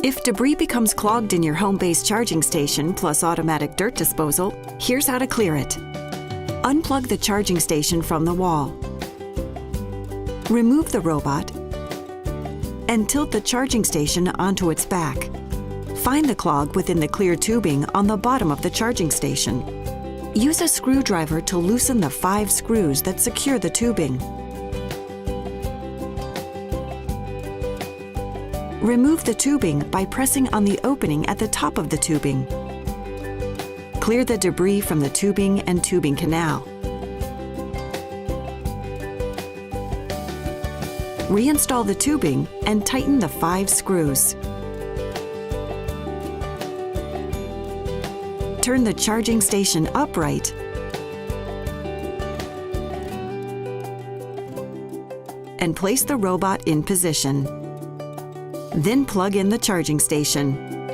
If debris becomes clogged in your home-based charging station plus automatic dirt disposal, here's how to clear it. Unplug the charging station from the wall. Remove the robot and tilt the charging station onto its back. Find the clog within the clear tubing on the bottom of the charging station. Use a screwdriver to loosen the 5 screws that secure the tubing. Remove the tubing by pressing on the opening at the top of the tubing. Clear the debris from the tubing and tubing canal. Reinstall the tubing and tighten the 5 screws. Turn the charging station upright and place the robot in position. Then plug in the charging station.